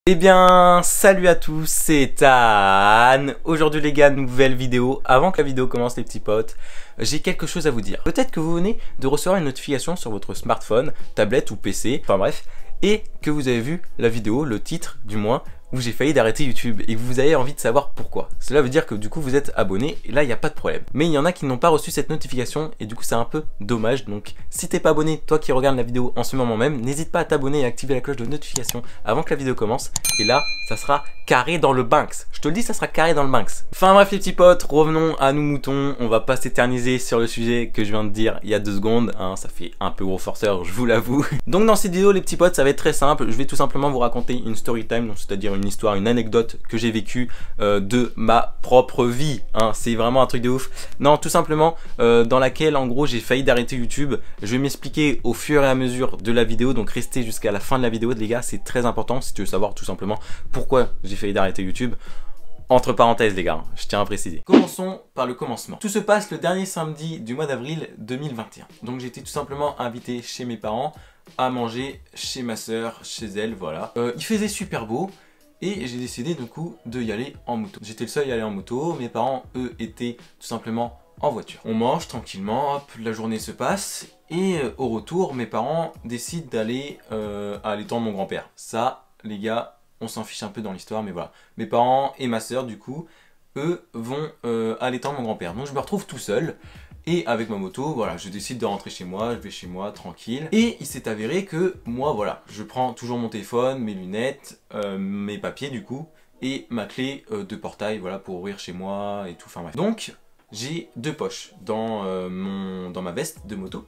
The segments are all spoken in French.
Eh bien, salut à tous, c'est Tan. Aujourd'hui les gars, nouvelle vidéo. Avant que la vidéo commence les petits potes, j'ai quelque chose à vous dire. Peut-être que vous venez de recevoir une notification sur votre smartphone, tablette ou PC, enfin bref, et que vous avez vu la vidéo, le titre du moins, où j'ai failli d'arrêter YouTube et que vous avez envie de savoir pourquoi. Cela veut dire que du coup vous êtes abonné et là il n'y a pas de problème. Mais il y en a qui n'ont pas reçu cette notification et du coup c'est un peu dommage. Donc si t'es pas abonné, toi qui regardes la vidéo en ce moment même, n'hésite pas à t'abonner et à activer la cloche de notification avant que la vidéo commence. Et là ça sera carré dans le Banks. Je te le dis, ça sera carré dans le Banks. Enfin bref les petits potes, revenons à nos moutons. On va pas s'éterniser sur le sujet que je viens de dire il y a 2 secondes. Hein, ça fait un peu gros forceur, je vous l'avoue. Donc dans cette vidéo les petits potes, ça va être très simple. Je vais tout simplement vous raconter une story time, c'est-à-dire une histoire, une anecdote que j'ai vécue de ma propre vie. Hein, c'est vraiment un truc de ouf. Non, tout simplement dans laquelle en gros j'ai failli d'arrêter YouTube. Je vais m'expliquer au fur et à mesure de la vidéo. Donc restez jusqu'à la fin de la vidéo les gars, c'est très important si tu veux savoir tout simplement pourquoi j'ai failli d'arrêter YouTube. Entre parenthèses les gars, je tiens à préciser. Commençons par le commencement. Tout se passe le dernier samedi du mois d'avril 2021. Donc j'étais tout simplement invité chez mes parents à manger chez ma soeur, chez elle, voilà. Il faisait super beau et j'ai décidé du coup d'y aller en moto. J'étais le seul à y aller en moto, mes parents eux étaient tout simplement en voiture. On mange tranquillement, hop, la journée se passe et au retour mes parents décident d'aller à l'étang de mon grand-père. Ça les gars, on s'en fiche un peu dans l'histoire, mais voilà. Mes parents et ma soeur, du coup, eux vont à l'étang de mon grand-père. Donc je me retrouve tout seul. Et avec ma moto, voilà, je décide de rentrer chez moi, je vais chez moi, tranquille. Et il s'est avéré que moi, voilà, je prends toujours mon téléphone, mes lunettes, mes papiers, du coup, et ma clé de portail, voilà, pour ouvrir chez moi et tout, enfin bref. Donc, j'ai 2 poches dans ma veste de moto.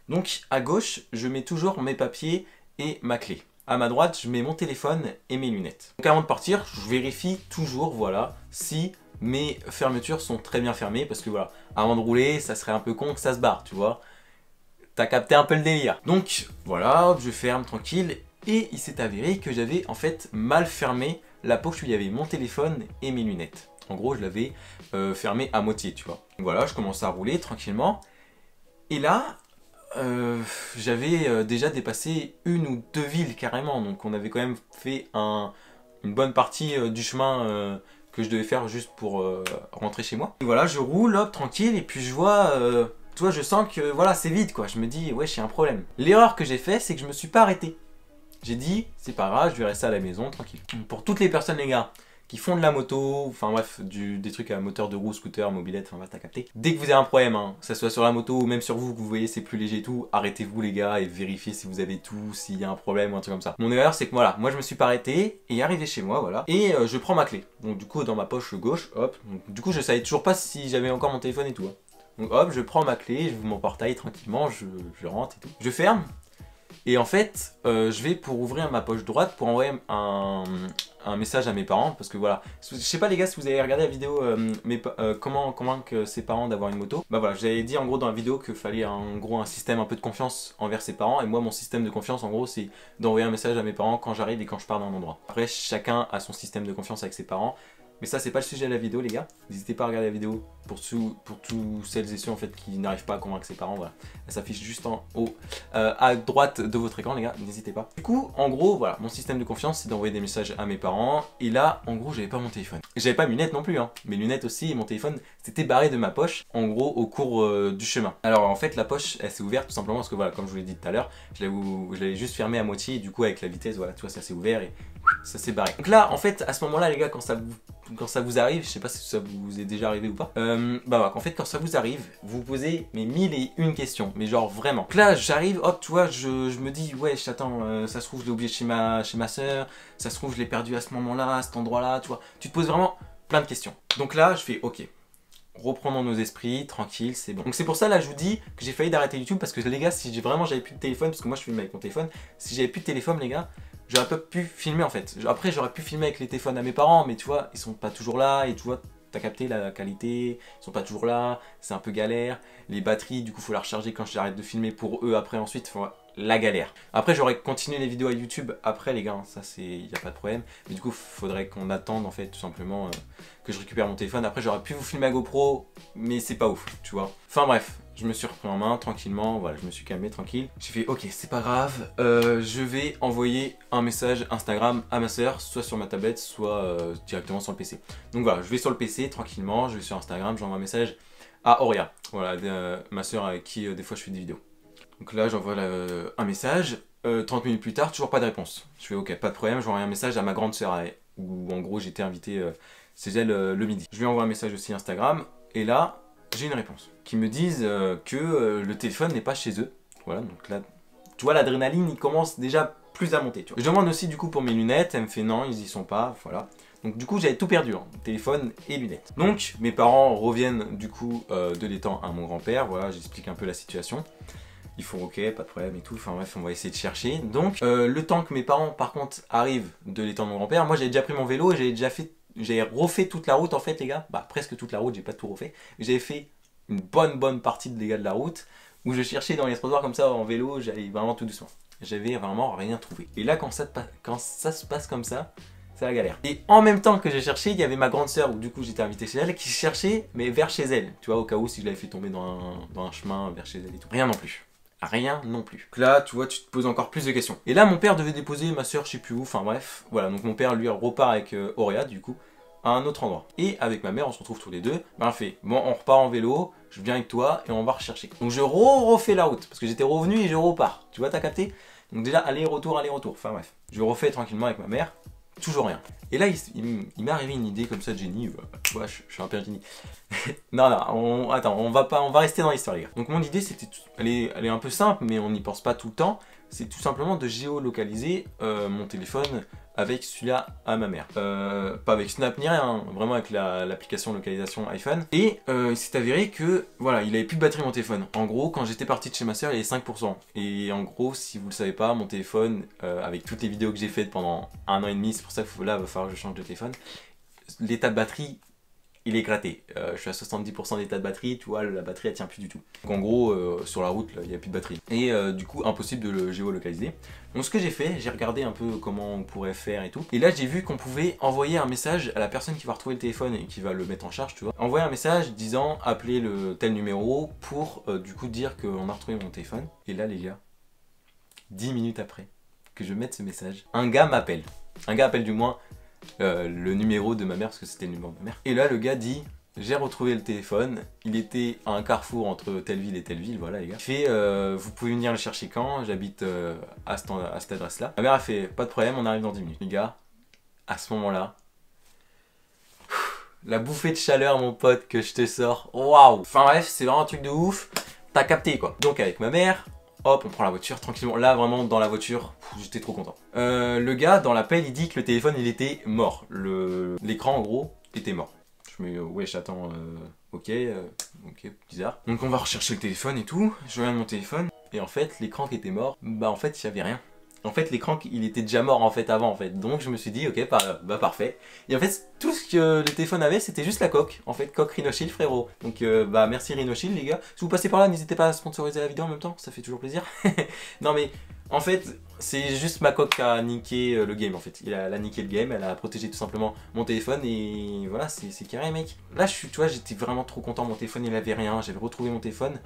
Donc, à gauche, je mets toujours mes papiers et ma clé. À ma droite, je mets mon téléphone et mes lunettes. Donc avant de partir, je vérifie toujours, voilà, si mes fermetures sont très bien fermées. Parce que voilà, avant de rouler, ça serait un peu con que ça se barre, tu vois. T'as capté un peu le délire. Donc voilà, hop, je ferme tranquille. Et il s'est avéré que j'avais en fait mal fermé la poche où il y avait mon téléphone et mes lunettes. En gros, je l'avais fermé à moitié, tu vois. Donc voilà, je commence à rouler tranquillement. Et là... j'avais déjà dépassé 1 ou 2 villes carrément, donc on avait quand même fait une bonne partie du chemin que je devais faire juste pour rentrer chez moi. Et voilà, je roule hop tranquille et puis je vois, tu vois, je sens que voilà c'est vide quoi, je me dis ouais j'ai un problème. L'erreur que j'ai fait c'est que je me suis pas arrêté. J'ai dit c'est pas grave, je vais rester à la maison tranquille. Pour toutes les personnes les gars qui font de la moto, enfin bref, des trucs à moteur de roue, scooter, mobilette, enfin bref, t'as capté. Dès que vous avez un problème, hein, que ça soit sur la moto ou même sur vous, que vous voyez c'est plus léger et tout, arrêtez-vous les gars et vérifiez si vous avez tout, s'il y a un problème ou un truc comme ça. Mon erreur c'est que voilà, moi je me suis pas arrêté et arrivé chez moi, voilà, et je prends ma clé. Donc du coup dans ma poche gauche, hop, donc, du coup je savais toujours pas si j'avais encore mon téléphone et tout. Hein. Donc hop, je prends ma clé, je vous mon portail tranquillement, je rentre et tout. Je ferme. Et en fait, je vais pour ouvrir ma poche droite pour envoyer un message à mes parents parce que voilà, je sais pas les gars si vous avez regardé la vidéo comment convaincre ses parents d'avoir une moto. Bah voilà, j'avais dit en gros dans la vidéo qu'il fallait en gros un système un peu de confiance envers ses parents et moi mon système de confiance en gros c'est d'envoyer un message à mes parents quand j'arrive et quand je pars d'un endroit. Après chacun a son système de confiance avec ses parents. Mais ça c'est pas le sujet de la vidéo les gars, n'hésitez pas à regarder la vidéo pour tous celles et ceux en fait qui n'arrivent pas à convaincre ses parents, voilà. Elle s'affiche juste en haut à droite de votre écran les gars, n'hésitez pas. Du coup en gros voilà, mon système de confiance c'est d'envoyer des messages à mes parents et là en gros j'avais pas mon téléphone. J'avais pas mes lunettes non plus hein, mes lunettes aussi et mon téléphone s'était barré de ma poche en gros au cours du chemin. Alors en fait la poche elle s'est ouverte tout simplement parce que voilà comme je vous l'ai dit tout à l'heure, je l'avais juste fermée à moitié et du coup avec la vitesse voilà tu vois ça s'est ouvert et ça s'est barré. Donc là en fait à ce moment là les gars quand ça vous arrive, je sais pas si ça vous est déjà arrivé ou pas, bah voilà, en fait quand ça vous arrive, vous posez mais 1001 questions, mais genre vraiment. Donc là j'arrive, hop tu vois, je me dis ouais attends, ça se trouve je l'ai oublié chez ma soeur, ça se trouve je l'ai perdu à ce moment là, à cet endroit là, tu vois, tu te poses vraiment plein de questions. Donc là je fais ok, reprenons nos esprits, tranquille, c'est bon. Donc c'est pour ça là je vous dis que j'ai failli d'arrêter YouTube parce que les gars si vraiment j'avais plus de téléphone, parce que moi je filme avec mon téléphone, si j'avais plus de téléphone les gars, j'aurais pas pu filmer en fait. Après j'aurais pu filmer avec les téléphones à mes parents mais tu vois ils sont pas toujours là et tu vois t'as capté la qualité, ils sont pas toujours là, c'est un peu galère. Les batteries du coup faut la recharger quand j'arrête de filmer pour eux après ensuite, la galère. Après j'aurais continué les vidéos à YouTube après les gars, hein, ça c'est, y a pas de problème. Mais du coup faudrait qu'on attende en fait tout simplement que je récupère mon téléphone. Après j'aurais pu vous filmer à GoPro, mais c'est pas ouf, tu vois. Enfin bref, je me suis repris en main tranquillement, voilà, je me suis calmé tranquille. J'ai fait ok c'est pas grave, je vais envoyer un message Instagram à ma soeur, soit sur ma tablette, soit directement sur le PC. Donc voilà, je vais sur le PC tranquillement, je vais sur Instagram, j'envoie un message à Auria, voilà, ma soeur avec qui des fois je fais des vidéos. Donc là j'envoie un message, 30 minutes plus tard, toujours pas de réponse. Je fais ok, pas de problème, j'envoie un message à ma grande sœur, où en gros j'étais invité chez elle le midi. Je lui envoie un message aussi Instagram, et là j'ai une réponse. Qui me disent que le téléphone n'est pas chez eux. Voilà, donc là, tu vois l'adrénaline il commence déjà plus à monter. Tu vois. Je demande aussi du coup pour mes lunettes, elle me fait non, ils y sont pas, voilà. Donc du coup j'avais tout perdu, hein, téléphone et lunettes. Donc mes parents reviennent du coup de l'étang à mon grand-père, voilà, j'explique un peu la situation. Ils font ok, pas de problème et tout, enfin bref, on va essayer de chercher. Donc le temps que mes parents par contre arrivent de l'étang de mon grand-père, moi j'avais déjà pris mon vélo et j'avais refait toute la route en fait les gars. Bah presque toute la route, j'ai pas tout refait. J'avais fait une bonne partie de dégâts de la route où je cherchais dans les trottoirs comme ça en vélo, j'allais vraiment tout doucement. J'avais vraiment rien trouvé. Et là quand ça se passe comme ça, c'est la galère. Et en même temps que j'ai cherché, il y avait ma grande sœur où du coup j'étais invité chez elle qui cherchait mais vers chez elle. Tu vois, au cas où si je l'avais fait tomber dans un chemin vers chez elle et tout. Rien non plus. Rien non plus. Donc là, tu vois, tu te poses encore plus de questions. Et là, mon père devait déposer ma soeur, je sais plus où, enfin bref. Voilà, donc mon père, lui, repart avec Auréa, du coup, à un autre endroit. Et avec ma mère, on se retrouve tous les deux. Ben, elle fait, bon, on repart en vélo, je viens avec toi et on va rechercher. Donc je refais la route, parce que j'étais revenu et je repars. Tu vois, t'as capté? Donc déjà, aller-retour. Enfin bref. Je refais tranquillement avec ma mère. Toujours rien. Et là, il m'est arrivé une idée comme ça de génie. Tu vois, je suis un peu un génie. non, attends, on va rester dans l'histoire, les gars. Donc mon idée, c'était, elle est un peu simple, mais on n'y pense pas tout le temps. C'est tout simplement de géolocaliser mon téléphone avec celui-là à ma mère. Pas avec Snap ni rien, hein, vraiment avec l'application localisation iPhone. Et il s'est avéré que, voilà, il avait plus de batterie mon téléphone. En gros, quand j'étais parti de chez ma soeur, il avait 5%. Et en gros, si vous le savez pas, mon téléphone, avec toutes les vidéos que j'ai faites pendant 1 an et demi, c'est pour ça que là, il va falloir que je change de téléphone. L'état de batterie, il est gratté. Je suis à 70% d'état de batterie, tu vois, la batterie elle tient plus du tout. Donc en gros, sur la route, il n'y a plus de batterie. Et du coup, impossible de le géolocaliser. Donc ce que j'ai fait, j'ai regardé un peu comment on pourrait faire et tout. Et là, j'ai vu qu'on pouvait envoyer un message à la personne qui va retrouver le téléphone et qui va le mettre en charge, tu vois. Envoyer un message disant, appelez le tel numéro pour du coup dire qu'on a retrouvé mon téléphone. Et là, les gars, 10 minutes après que je mette ce message, un gars m'appelle. Un gars appelle du moins le numéro de ma mère, parce que c'était le numéro de ma mère. Et là, le gars dit, j'ai retrouvé le téléphone, il était à un carrefour entre telle ville et telle ville, voilà les gars. Il fait, vous pouvez venir le chercher quand? J'habite à cette adresse-là. Ma mère a fait, pas de problème, on arrive dans 10 minutes. Les gars, à ce moment-là, la bouffée de chaleur, mon pote, que je te sors, waouh! Enfin bref, c'est vraiment un truc de ouf, t'as capté quoi. Donc avec ma mère, hop, on prend la voiture tranquillement. Là, vraiment, dans la voiture, j'étais trop content. Le gars, dans l'appel, il dit que le téléphone, il était mort. L'écran, en gros, était mort. Je me dis, ouais, j'attends, ok, bizarre. Donc, on va rechercher le téléphone et tout. Je regarde mon téléphone. Et en fait, l'écran qui était mort, bah, en fait, il n'y avait rien. En fait, l'écran, il était déjà mort, en fait, avant, en fait. Donc, je me suis dit, ok, bah, parfait. Et en fait, tout ce que le téléphone avait, c'était juste la coque. En fait, coque Rhinoshield, frérot. Donc, bah, merci Rhinoshield, les gars. Si vous passez par là, n'hésitez pas à sponsoriser la vidéo en même temps. Ça fait toujours plaisir. Non, mais, en fait, c'est juste ma coque qui a niqué le game, en fait. Elle a niqué le game, elle a protégé tout simplement mon téléphone. Et voilà, c'est carré, mec. Là, tu vois, j'étais vraiment trop content. Mon téléphone, il avait rien. J'avais retrouvé mon téléphone.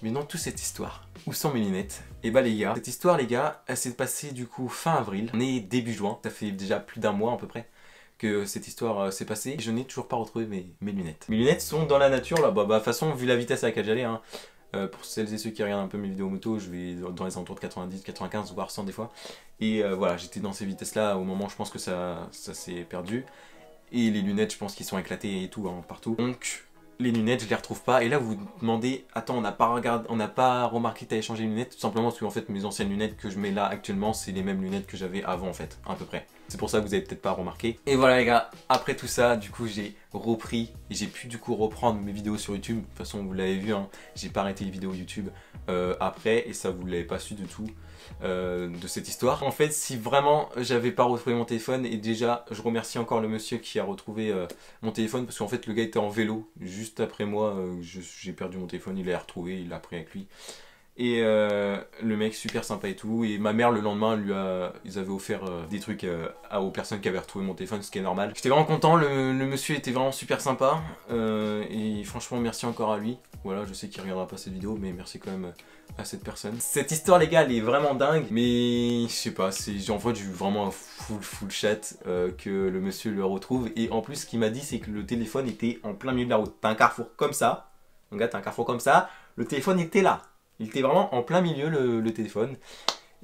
Mais dans toute cette histoire, où sont mes lunettes? Et bah les gars, cette histoire les gars, elle s'est passée du coup fin avril, on est début juin, ça fait déjà plus d'un mois à peu près que cette histoire s'est passée, et je n'ai toujours pas retrouvé mes lunettes. Mes lunettes sont dans la nature là, bah de toute façon vu la vitesse à laquelle j'allais, hein, pour celles et ceux qui regardent un peu mes vidéos moto, je vais dans les alentours de 90, 95 voire 100 des fois, et voilà, j'étais dans ces vitesses là, au moment où je pense que ça s'est perdu, et les lunettes je pense qu'ils sont éclatées et tout, hein, partout, donc... Les lunettes, je les retrouve pas. Et là, vous vous demandez, attends, on n'a pas remarqué que tu avais changé les lunettes, tout simplement parce que en fait, mes anciennes lunettes que je mets là actuellement, c'est les mêmes lunettes que j'avais avant en fait, à peu près. C'est pour ça que vous avez peut-être pas remarqué. Et voilà les gars, après tout ça, du coup, j'ai repris et j'ai pu du coup reprendre mes vidéos sur YouTube. De toute façon, vous l'avez vu, hein, j'ai pas arrêté les vidéos YouTube après, et ça vous l'avez pas su du tout. De cette histoire. En fait, si vraiment j'avais pas retrouvé mon téléphone, et déjà je remercie encore le monsieur qui a retrouvé mon téléphone, parce qu'en fait le gars était en vélo juste après moi, j'ai perdu mon téléphone, il l'a retrouvé, il l'a pris avec lui. Et le mec super sympa et tout. Et ma mère le lendemain ils avaient offert des trucs aux personnes qui avaient retrouvé mon téléphone, ce qui est normal. J'étais vraiment content, le monsieur était vraiment super sympa. Et franchement merci encore à lui. Voilà, je sais qu'il regardera pas cette vidéo, mais merci quand même à cette personne. Cette histoire les gars elle est vraiment dingue. Mais je sais pas, j'envoie vraiment un full chat que le monsieur le retrouve. Et en plus ce qu'il m'a dit c'est que le téléphone était en plein milieu de la route. T'as un carrefour comme ça. Donc là t'as un carrefour comme ça. Le téléphone était là. Il était vraiment en plein milieu le téléphone.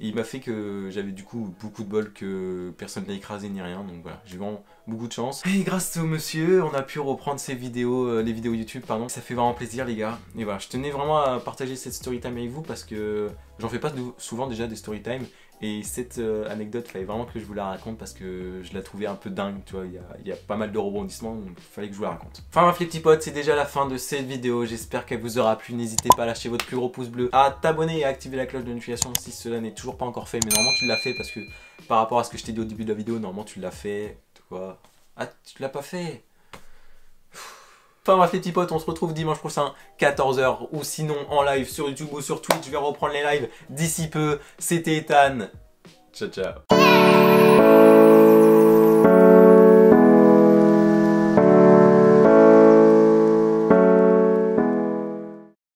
Et il m'a fait que j'avais du coup beaucoup de bol que personne ne l'a écrasé ni rien. Donc voilà, j'ai vraiment beaucoup de chance. Et grâce au monsieur, on a pu reprendre ces vidéos, les vidéos YouTube, pardon. Ça fait vraiment plaisir les gars. Et voilà, je tenais vraiment à partager cette story time avec vous parce que j'en fais pas souvent déjà des story time. Et cette anecdote, il fallait vraiment que je vous la raconte parce que je la trouvais un peu dingue, tu vois, il y a pas mal de rebondissements, donc il fallait que je vous la raconte. Enfin bref les petits potes, c'est déjà la fin de cette vidéo, j'espère qu'elle vous aura plu, n'hésitez pas à lâcher votre plus gros pouce bleu, à t'abonner et à activer la cloche de notification si cela n'est toujours pas encore fait, mais normalement tu l'as fait parce que par rapport à ce que je t'ai dit au début de la vidéo, normalement tu l'as fait, quoi. Ah, tu l'as pas fait? Enfin bref les petits potes, on se retrouve dimanche prochain 14h ou sinon en live sur YouTube ou sur Twitch. Je vais reprendre les lives d'ici peu. C'était Ethan. Ciao ciao.